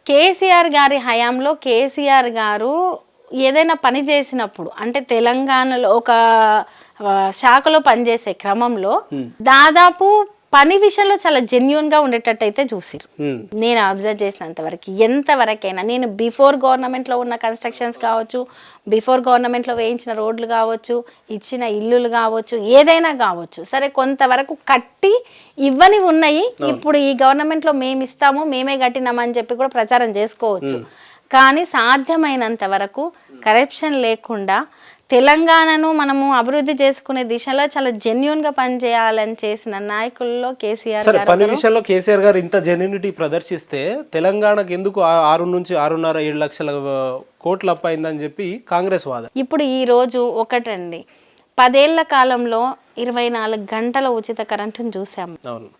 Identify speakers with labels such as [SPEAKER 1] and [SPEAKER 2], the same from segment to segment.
[SPEAKER 1] కేసీఆర్ గారి హయాంలో కేసీఆర్ గారు ఏదైనా పని చేసినప్పుడు అంటే తెలంగాణలో ఒక శాఖలో పనిచేసే క్రమంలో దాదాపు పని విషయంలో చాలా జెన్యున్ గా ఉండేటట్టు అయితే చూసిరు. నేను అబ్జర్వ్ చేసినంత వరకు ఎంతవరకైనా నేను బిఫోర్ గవర్నమెంట్ లో ఉన్న కన్స్ట్రక్షన్స్ కావచ్చు, బిఫోర్ గవర్నమెంట్ లో వేయించిన రోడ్లు కావచ్చు, ఇచ్చిన ఇల్లులు కావచ్చు, ఏదైనా కావచ్చు, సరే కొంతవరకు కట్టి ఇవ్వని ఉన్నాయి. ఇప్పుడు ఈ గవర్నమెంట్ లో మేము ఇస్తాము, మేమే కట్టినామని చెప్పి కూడా ప్రచారం చేసుకోవచ్చు. కానీ సాధ్యమైనంత వరకు కరప్షన్ లేకుండా తెలంగాణను మనము అభివృద్ధి చేసుకునే దిశలో చాలా జెన్యున్ గా పనిచేయాలని చేసిన నాయకుల్లో కేసీఆర్ గారు.
[SPEAKER 2] పని విషయంలో కేసీఆర్ గారు ఇంత జెన్యూనిటీ ప్రదర్శిస్తే తెలంగాణకు ఎందుకు 6 నుంచి 6.5-7 లక్షల కోట్లు అప్పయిందని చెప్పి కాంగ్రెస్ వాదన.
[SPEAKER 1] ఇప్పుడు ఈ రోజు ఒకటండి, 10 ఏళ్ల కాలంలో 24 గంటల ఉచిత కరెంటును చూసాము.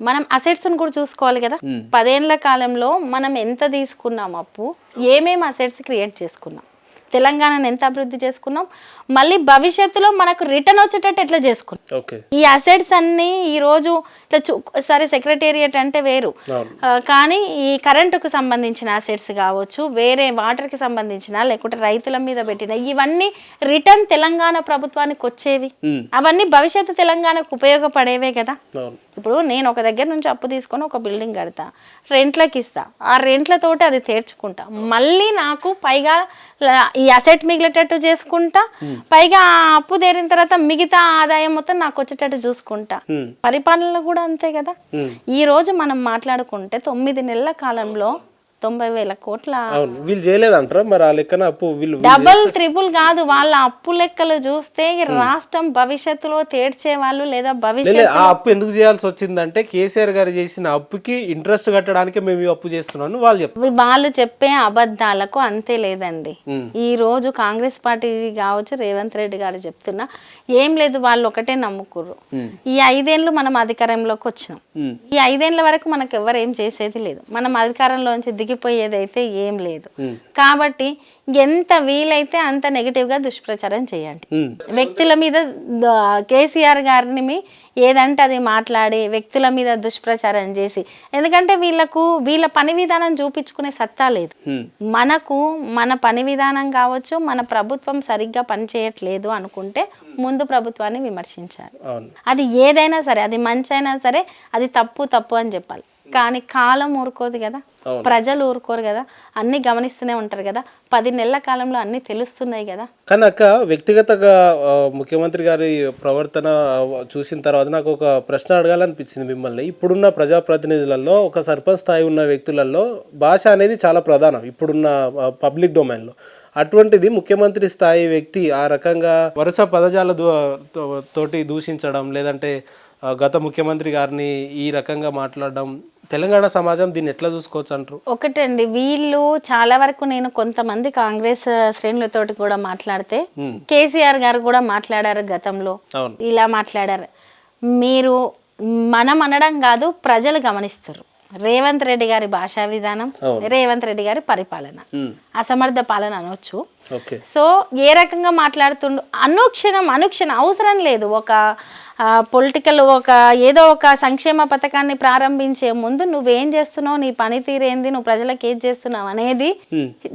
[SPEAKER 1] మనం అసెట్స్ కూడా చూసుకోవాలి కదా. 10 ఏళ్ల కాలంలో మనం ఎంత తీసుకున్నాం అప్పు, ఏమేమి అసెట్స్ క్రియేట్ చేసుకున్నాం, తెలంగాణను ఎంత అభివృద్ధి చేసుకున్నాం, మళ్ళీ భవిష్యత్తులో మనకు రిటర్న్ వచ్చేటట్టు ఎట్లా చేసుకున్నాం. ఈ అసెట్స్ అన్ని ఈ రోజు ఇట్లా సరే సెక్రటేరియట్ అంటే వేరు, కానీ ఈ కరెంటుకు సంబంధించిన అసెట్స్ కావచ్చు, వేరే వాటర్కి సంబంధించిన లేకుంటే రైతుల మీద పెట్టిన ఇవన్నీ రిటర్న్ తెలంగాణ ప్రభుత్వానికి వచ్చేవి. అవన్నీ భవిష్యత్తు తెలంగాణకు ఉపయోగపడేవే కదా. ఇప్పుడు నేను ఒక దగ్గర నుంచి అప్పు తీసుకొని ఒక బిల్డింగ్ కడతా, రెంట్లకి ఇస్తా, ఆ రెంట్లతోటి అది తీర్చుకుంటా, మళ్ళీ నాకు పైగా ఈ అసెట్ మిగిలేటట్టు చేసుకుంటా, పైగా ఆ అప్పు తీరిన తర్వాత మిగతా ఆదాయం మొత్తం నాకు వచ్చేటట్టు చూసుకుంటా. పరిపాలన కూడా అంతే కదా. ఈ రోజు మనం మాట్లాడుకుంటే 9 నెలల కాలంలో 90,000 కోట్ల
[SPEAKER 2] వీళ్ళు చేయలేదంటారా మరి? ఆ లెక్కన అప్పు వీళ్ళు
[SPEAKER 1] డబల్ త్రిపుల్ కాదు, వాళ్ళ అప్పు లెక్కలు చూస్తే రాష్ట్రం భవిష్యత్తులో తీర్చే వాళ్ళు లేదా భవిష్యత్తు
[SPEAKER 2] ఆ అప్పు ఎందుకు చేయాల్సి వచ్చిందంటే కేసీఆర్ గారు చేసిన అప్పుకి ఇంట్రెస్ట్ కట్టడానికి మేము అప్పు చేస్తున్నాను
[SPEAKER 1] వాళ్ళు చెప్పే అబద్ధాలకు అంతే లేదండి. ఈ రోజు కాంగ్రెస్ పార్టీ కావచ్చు, రేవంత్ రెడ్డి గారు చెప్తున్నా ఏం లేదు, వాళ్ళు ఒకటే నమ్ముకుర్రు. ఈ 5 ఏళ్ళు మనం అధికారంలోకి వచ్చినాం, ఈ 5 ఏళ్ల వరకు మనకు ఎవరు ఏం చేసేది లేదు, మనం అధికారంలోంచి దిగిపోయేదైతే ఏం లేదు. కాబట్టి ఎంత వీలైతే అంత నెగిటివ్ గా దుష్ప్రచారం చేయండి. వ్యక్తుల మీద కేసీఆర్ గారిని ఏదంటే అది మాట్లాడి వ్యక్తుల మీద దుష్ప్రచారం చేసి, ఎందుకంటే వీళ్ళ పని విధానం చూపించుకునే సత్తా లేదు. మనకు మన పని విధానం కావచ్చు, మన ప్రభుత్వం సరిగ్గా పనిచేయట్లేదు అనుకుంటే ముందు ప్రభుత్వాన్ని విమర్శించాలి. అది ఏదైనా సరే, అది మంచి అయినా సరే, అది తప్పు అని చెప్పాలి. కానీ కాలం ఊరుకోదు కదా, ప్రజలు ఊరుకోరు కదా, అన్ని గమనిస్తూనే ఉంటారు కదా. 10 నెలల కాలంలో అన్ని తెలుస్తున్నాయి కదా.
[SPEAKER 2] కానీ అక్క, వ్యక్తిగతంగా ముఖ్యమంత్రి గారి ప్రవర్తన చూసిన తర్వాత నాకు ఒక ప్రశ్న అడగాలనిపించింది మిమ్మల్ని. ఇప్పుడున్న ప్రజాప్రతినిధులలో, ఒక సర్పంచ్ స్థాయి ఉన్న వ్యక్తులలో భాష అనేది చాలా ప్రధానం ఇప్పుడున్న పబ్లిక్ డొమైన్లో. అటువంటిది ముఖ్యమంత్రి స్థాయి వ్యక్తి ఆ రకంగా వరుస పదజాల తోటి దూషించడం, లేదంటే గత ముఖ్యమంత్రి గారిని ఈ రకంగా మాట్లాడడం, తెలంగాణ సమాజం దీన్ని ఎట్లా చూసుకోవచ్చు అంటారు?
[SPEAKER 1] ఒకటండి, వీళ్ళు చాలా వరకు నేను కొంతమంది కాంగ్రెస్ శ్రేణులతోటి కూడా మాట్లాడితే, కేసీఆర్ గారు కూడా మాట్లాడారు గతంలో, ఇలా మాట్లాడారు. మీరు మనం అనడం కాదు, ప్రజలు గమనిస్తారు. రేవంత్ రెడ్డి గారి భాషా విధానం, రేవంత్ రెడ్డి గారి పరిపాలన, అసమర్థ పాలన అనొచ్చు. సో ఏ రకంగా మాట్లాడుతుండు, అనుక్షణం అవసరం లేదు ఒక పొలిటికల్ ఏదో ఒక సంక్షేమ పథకాన్ని ప్రారంభించే ముందు నువ్వేం చేస్తున్నావు, నీ పనితీరేంది, నువ్వు ప్రజలకు ఏం చేస్తున్నావు అనేది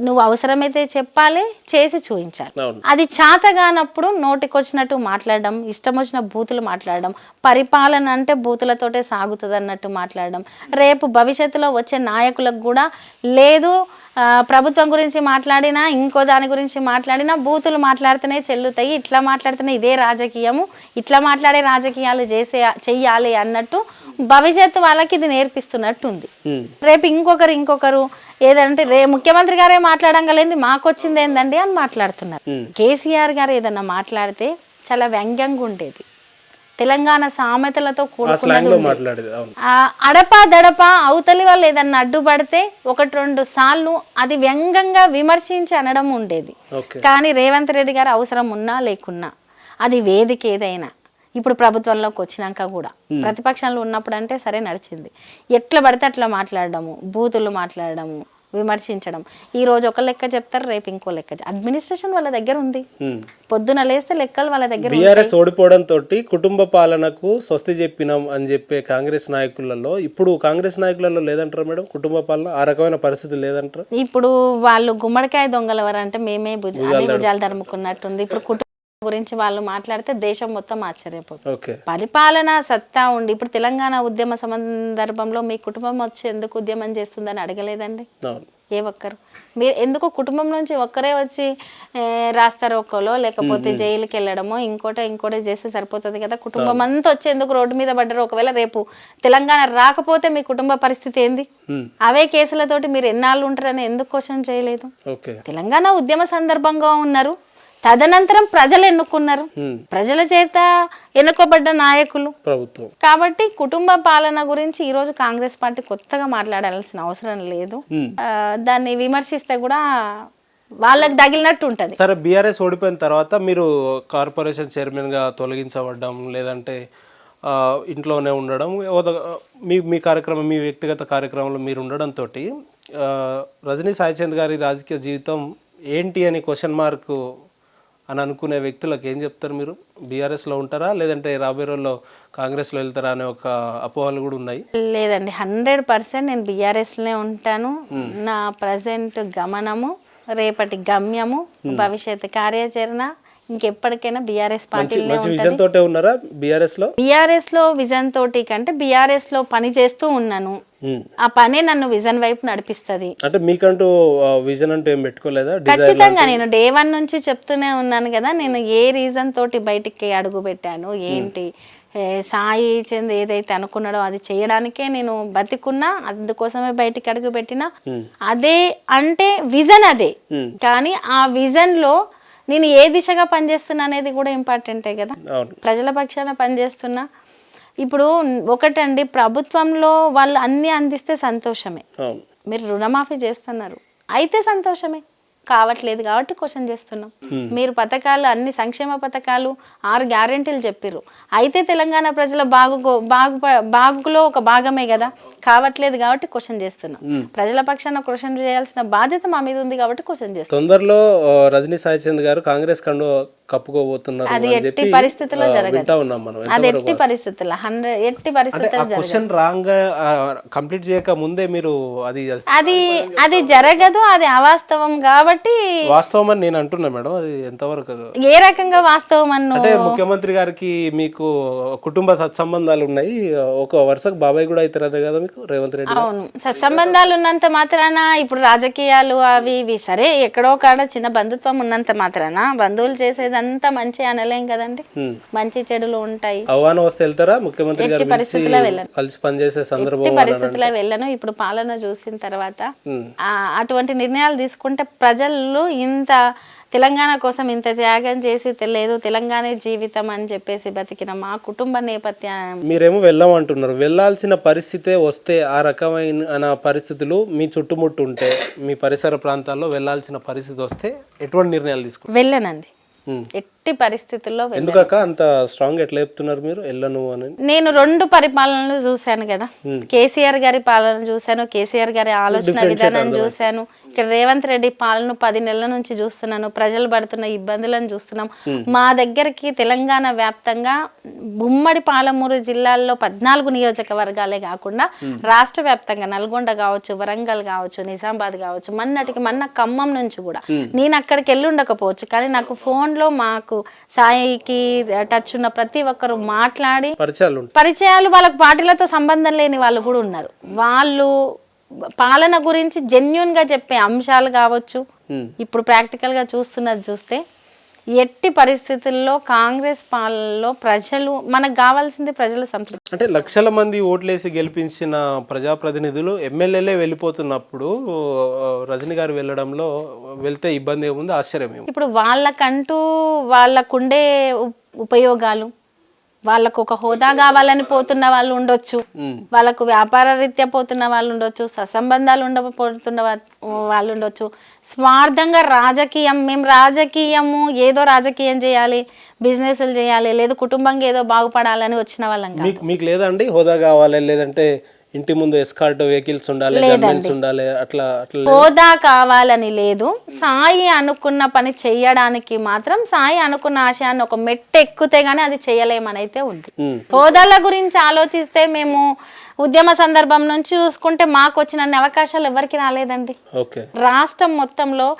[SPEAKER 1] నువ్వు అవసరమైతే చెప్పాలి, చేసి చూపించాలి. అది చేతగానప్పుడు నోటికొచ్చినట్టు మాట్లాడడం, ఇష్టం వచ్చిన బూతులు మాట్లాడడం, పరిపాలన అంటే బూతులతోటే సాగుతుంది అన్నట్టు మాట్లాడడం, రేపు భవిష్యత్తులో వచ్చే నాయకులకు కూడా లేదు ప్రభుత్వం గురించి మాట్లాడినా ఇంకో దాని గురించి మాట్లాడినా బూతులు మాట్లాడితేనే చెల్లుతాయి, ఇట్లా మాట్లాడితేనే ఇదే రాజకీయము, ఇట్లా మాట్లాడే రాజకీయాలు చెయ్యాలి అన్నట్టు భవిష్యత్తు వాళ్ళకి ఇది నేర్పిస్తున్నట్టుంది. రేపు ఇంకొకరు ఏదంటే ముఖ్యమంత్రి గారే మాట్లాడంగలేంది మాకొచ్చింది ఏందండి అని మాట్లాడుతున్నారు. కేసీఆర్ గారు ఏదన్నా మాట్లాడితే చాలా వ్యంగ్యంగా ఉండేది, తెలంగాణ సామెతలతో కూడుకున్నది. అడపా దడప అవతలి వాళ్ళు ఏదన్నా అడ్డుపడితే 1-2 సార్లు అది వ్యంగ్యంగా విమర్శించి అనడం ఉండేది. కానీ రేవంత్ రెడ్డి గారు అవసరం ఉన్నా లేకున్నా, అది వేదిక ఏదైనా, ఇప్పుడు ప్రభుత్వంలోకి వచ్చినాక కూడా ప్రతిపక్షంలో ఉన్నప్పుడు అంటే సరే నడిచింది, ఎట్లా పడితే అట్లా మాట్లాడడము, బూతులు మాట్లాడడము, విమర్శించడం. ఈ రోజు ఒక లెక్క చెప్తారు, రేపు ఇంకో లెక్క. అడ్మినిస్ట్రేషన్ వాళ్ళ దగ్గర ఉంది, పొద్దున లేస్తే లెక్కలు వాళ్ళ దగ్గర.
[SPEAKER 2] బీఆర్ఎస్ ఓడిపోవడం తోటి కుటుంబ పాలనకు స్వస్తి చెప్పినాం అని చెప్పే కాంగ్రెస్ నాయకులలో ఇప్పుడు కాంగ్రెస్ నాయకులలో లేదంటారా మేడం? కుటుంబ పాలన ఆ రకమైన పరిస్థితి లేదంటారా?
[SPEAKER 1] ఇప్పుడు వాళ్ళు గుమ్మడికాయ దొంగలవరు అంటే మేమే అన్ని భుజాలు ధరుముకున్నట్టుంది. ఇప్పుడు కుటుంబం గురించి వాళ్ళు మాట్లాడితే దేశం మొత్తం ఆశ్చర్యపోతుంది. పరిపాలన సత్తా ఉండి ఇప్పుడు తెలంగాణ ఉద్యమ సందర్భంలో మీ కుటుంబం వచ్చి ఎందుకు ఉద్యమం చేస్తుందని అడగలేదండి ఏ ఒక్కరు? మీరు ఎందుకు కుటుంబం నుంచి ఒక్కరే వచ్చి రాస్తారోకోలో లేకపోతే జైలుకి వెళ్ళడమో ఇంకోటి చేస్తే సరిపోతుంది కదా? కుటుంబం అంతా వచ్చి ఎందుకు రోడ్డు మీద పడ్డారు? ఒకవేళ రేపు తెలంగాణ రాకపోతే మీ కుటుంబ పరిస్థితి ఏంది? అవే కేసులతోటి మీరు ఎన్నాళ్ళు ఉంటారని ఎందుకు క్వశ్చన్ చేయలేదు? తెలంగాణ ఉద్యమ సందర్భంగా ఉన్నారు, తదనంతరం ప్రజలు ఎన్నుకున్నారు, ప్రజల చేత ఎన్నుకోబడ్డ నాయకులు ప్రభుత్వం. కాబట్టి కుటుంబ పాలన గురించి ఈ రోజు కాంగ్రెస్ పార్టీ కొత్తగా మాట్లాడాల్సిన అవసరం లేదు. దాన్ని విమర్శిస్తే కూడా వాళ్ళకి తగిలినట్టు ఉంటది.
[SPEAKER 2] సరే, బీఆర్ఎస్ ఓడిపోయిన తర్వాత మీరు కార్పొరేషన్ చైర్మన్ గా తొలగించబడ్డం, లేదంటే ఇంట్లోనే ఉండడం, మీ కార్యక్రమం, మీ వ్యక్తిగత కార్యక్రమంలో మీరు ఉండడంతో రజనీ సాయిచంద్ గారి రాజకీయ జీవితం ఏంటి అని క్వశ్చన్ మార్క్ అని అనుకునే వ్యక్తులకు ఏం చెప్తారు మీరు? బీఆర్ఎస్లో ఉంటారా లేదంటే రాబోయే రోజుల్లో కాంగ్రెస్లో వెళ్తారా అనే ఒక అపోహలు కూడా ఉన్నాయి.
[SPEAKER 1] లేదండి, 100% నేను బీఆర్ఎస్లోనే ఉంటాను. నా ప్రజెంట్ గమనము, రేపటి గమ్యము, భవిష్యత్ కార్యాచరణ ఇంకెప్పటికైనా బీఆర్ఎస్ పార్టీలోనే
[SPEAKER 2] ఉన్నారా?
[SPEAKER 1] బీఆర్ఎస్ లో విజన్ తోటి కంటే బీఆర్ఎస్ లో పని చేస్తూ ఉన్నాను. ఆ పనే నన్ను విజన్ వైపు నడిపిస్తుంది.
[SPEAKER 2] అంటే మీకంటూ విజన్ అంటే ఏం పెట్టుకోలేదా?
[SPEAKER 1] ఖచ్చితంగా నేను డే 1 నుంచి చెప్తూనే ఉన్నాను కదా, నేను ఏ రీజన్ తోటి బయటికి అడుగు పెట్టాను ఏంటి. సాయి చంద్ ఏదైతే అనుకున్నాడో అది చేయడానికే నేను బతికున్నా, అందుకోసమే బయటికి అడుగు పెట్టినా. అదే అంటే విజన్ అదే, కానీ ఆ విజన్ లో నేను ఏ దిశగా పనిచేస్తున్నా అనేది కూడా ఇంపార్టెంటే కదా. ప్రజల పక్షాన పనిచేస్తున్నా. ఇప్పుడు ఒకటండి, ప్రభుత్వంలో వాళ్ళు అన్ని అందిస్తే సంతోషమే. మీరు రుణమాఫీ చేస్తున్నారు అయితే సంతోషమే, కావట్లేదు కాబట్టి క్వశ్చన్ చేస్తున్నాం. మీరు పథకాలు, అన్ని సంక్షేమ పథకాలు, 6 గ్యారెంటీలు చెప్పిర్రు అయితే తెలంగాణ ప్రజల బాగులో ఒక భాగమే కదా, కావట్లేదు కాబట్టి క్వశ్చన్ చేస్తున్నాం. ప్రజల పక్షాన క్వశ్చన్ చేయాల్సిన బాధ్యత మా మీద ఉంది కాబట్టి క్వశ్చన్ చేస్తాం.
[SPEAKER 2] తొందరలో రజనీ సాయిచంద్ గారు కాంగ్రెస్ కండు కప్పుకోబోతున్నారు,
[SPEAKER 1] అది ఎట్టి పరిస్థితుల్లో జరగదు. అది ఎట్టి పరిస్థితుల్లో ఎట్టి పరిస్థితుల్లో
[SPEAKER 2] కంప్లీట్ చేయక ముందే మీరు
[SPEAKER 1] అది జరగదు, అది అవాస్తవం. కాబట్టి
[SPEAKER 2] వాస్తవం అని నేను అంటున్నా మేడం, అది ఎంతవరకు
[SPEAKER 1] ఏ రకంగా వాస్తవం
[SPEAKER 2] అంటే ముఖ్యమంత్రి గారికి మీకు కుటుంబ సత్సంబంధాలు ఉన్నాయి, ఒక వరుసకు బాబాయ్ కూడా అవుతారు కదా మీకు రేవంత్ రెడ్డి.
[SPEAKER 1] అవును, సత్సంబంధాలు ఉన్నంత మాత్రాన ఇప్పుడు రాజకీయాలు అవి ఇవి సరే, ఎక్కడో కాడ చిన్న బంధుత్వం ఉన్నంత మాత్రాన బంధువులు చేసేదంతా మంచి అనలేం కదండి. మంచి చెడులు ఉంటాయి.
[SPEAKER 2] ఆహ్వానం వస్తే వెళ్తారా? ముఖ్యమంత్రి గారు
[SPEAKER 1] పరిస్థితుల్లో వెళ్ళను,
[SPEAKER 2] కలిసి పనిచేసే సందర్భం
[SPEAKER 1] పరిస్థితుల్లో వెళ్ళను. ఇప్పుడు పాలన చూసిన తర్వాత అటువంటి నిర్ణయాలు తీసుకుంటే ప్రజలు ఇంత తెలంగాణ కోసం ఇంత త్యాగం చేసి లేదు తెలంగాణ జీవితం అని చెప్పేసి బతికిన మా కుటుంబ నేపథ్యం.
[SPEAKER 2] మీరేమో వెళ్ళమంటున్నారు, వెళ్ళాల్సిన పరిస్థితే వస్తే ఆ రకమైన పరిస్థితులు మీ చుట్టుముట్టు ఉంటే, మీ పరిసర ప్రాంతాల్లో వెళ్ళాల్సిన పరిస్థితి వస్తే ఎటువంటి నిర్ణయాలు తీసుకుంటారు?
[SPEAKER 1] వెళ్ళనండి, ఎట్టి పరిస్థితుల్లో.
[SPEAKER 2] ఎందుకక్క అంత స్ట్రాంగ్ ఎట్లా చెప్తున్నారు మీరు వెళ్ళను అని?
[SPEAKER 1] నేను 2 పరిపాలనలు చూశాను కదా, కేసీఆర్ గారి పాలన చూశాను, కేసీఆర్ గారి ఆలోచన విధానం చూశాను, ఇక్కడ రేవంత్ రెడ్డి పాలన 10 నెలల నుంచి చూస్తున్నాను, ప్రజలు పడుతున్న ఇబ్బందులను చూస్తున్నాం. మా దగ్గరికి తెలంగాణ వ్యాప్తంగా ఉమ్మడి పాలమూరు జిల్లాల్లో 14 నియోజకవర్గాలే కాకుండా రాష్ట్ర వ్యాప్తంగా నల్గొండ కావచ్చు, వరంగల్ కావచ్చు, నిజామాబాద్ కావచ్చు, మొన్న ఖమ్మం నుంచి కూడా నేను అక్కడికి వెళ్ళి ఉండకపోవచ్చు, కానీ నాకు ఫోన్లో మాకు సాయికి టచ్ ఉన్న ప్రతి ఒక్కరు మాట్లాడి పరిచయాలు, వాళ్ళకు పార్టీలతో సంబంధం లేని వాళ్ళు కూడా ఉన్నారు. వాళ్ళు పాలన గురించి జెన్యూన్ గా చెప్పే అంశాలు కావచ్చు, ఇప్పుడు ప్రాక్టికల్ గా చూస్తే ఎట్టి పరిస్థితుల్లో కాంగ్రెస్ పాలనలో ప్రజలు, మనకు కావాల్సింది ప్రజల సంతృప్తి.
[SPEAKER 2] అంటే లక్షల మంది ఓట్లేసి గెలిపించిన ప్రజాప్రతినిధులు ఎమ్మెల్యేలే వెళ్ళిపోతున్నప్పుడు రజనీ గారు వెళ్ళడంలో వెళ్తే ఇబ్బంది ఏముంది, ఆశ్చర్యం ఏముంది?
[SPEAKER 1] ఇప్పుడు వాళ్ళకుండే ఉపయోగాలు, వాళ్ళకు ఒక హోదా కావాలని పోతున్న వాళ్ళు ఉండొచ్చు, వాళ్ళకు వ్యాపార రీత్యా పోతున్న వాళ్ళు ఉండొచ్చు, సత్సంబంధాలు పోతున్న వాళ్ళు ఉండొచ్చు, స్వార్థంగా మేము రాజకీయము ఏదో రాజకీయం చేయాలి, బిజినెస్లు చేయాలి, లేదు కుటుంబంగా ఏదో బాగుపడాలని వచ్చిన వాళ్ళం.
[SPEAKER 2] మీకు లేదండి హోదా కావాలి, లేదంటే ఇంటి ముందు ఎస్కార్ట్ వెహికల్స్ ఉండాలి, గన్మెన్స్ ఉండాలి, అట్లా అట్లా
[SPEAKER 1] హోదా కావాలని లేదు. సాయి అనుకున్న పని చెయ్యడానికి మాత్రం సాయి అనుకున్న ఆశయాన్ని ఒక మెట్టు ఎక్కితే గానీ అది చేయలేమని అయితే ఉంది. హోదాల గురించి ఆలోచిస్తే మేము ఉద్యమ సందర్భం నుంచి చూసుకుంటే మాకు వచ్చిన అవకాశాలు ఎవరికి రాలేదండి.
[SPEAKER 2] ఓకే.
[SPEAKER 1] రాష్ట్రం మొత్తంలో